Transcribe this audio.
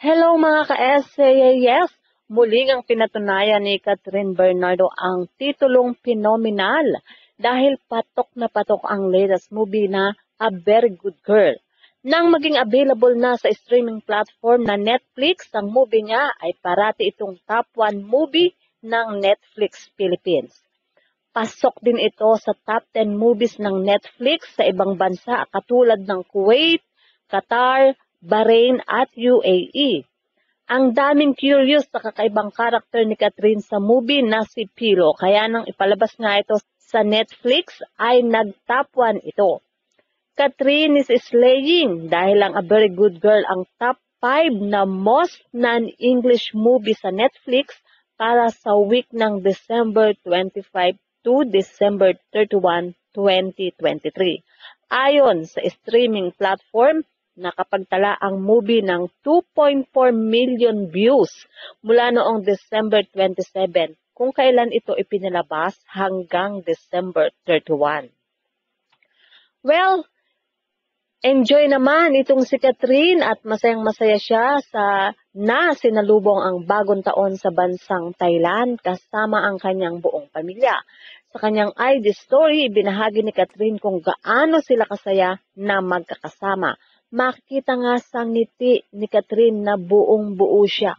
Hello mga ka-SAAS! Muling ang pinatunayan ni Catherine Bernardo ang titulong phenomenal dahil patok na patok ang latest movie na A Very Good Girl. Nang maging available na sa streaming platform na Netflix, ang movie niya ay parati itong top 1 movie ng Netflix Philippines. Pasok din ito sa top 10 movies ng Netflix sa ibang bansa katulad ng Kuwait, Qatar, Bahrain at UAE. Ang daming curious sa kakaibang karakter ni Catherine sa movie na si Pilo, kaya nang ipalabas nga ito sa Netflix ay nag-top 1 ito. Catherine is slaying dahil ang A Very Good Girl ang top 5 na most non-English movie sa Netflix para sa week ng December 25 to December 31, 2023. Ayon sa streaming platform, nakapagtala ang movie ng 2.4 million views mula noong December 27 kung kailan ito ipinalabas hanggang December 31. Well, enjoy naman itong si Catherine at masayang-masaya siya na sinalubong ang bagong taon sa bansang Thailand kasama ang kanyang buong pamilya. Sa kanyang IG story, ibinahagi ni Catherine kung gaano sila kasaya na magkakasama. Makikita nga sa ngiti ni Catherine na buong-buo siya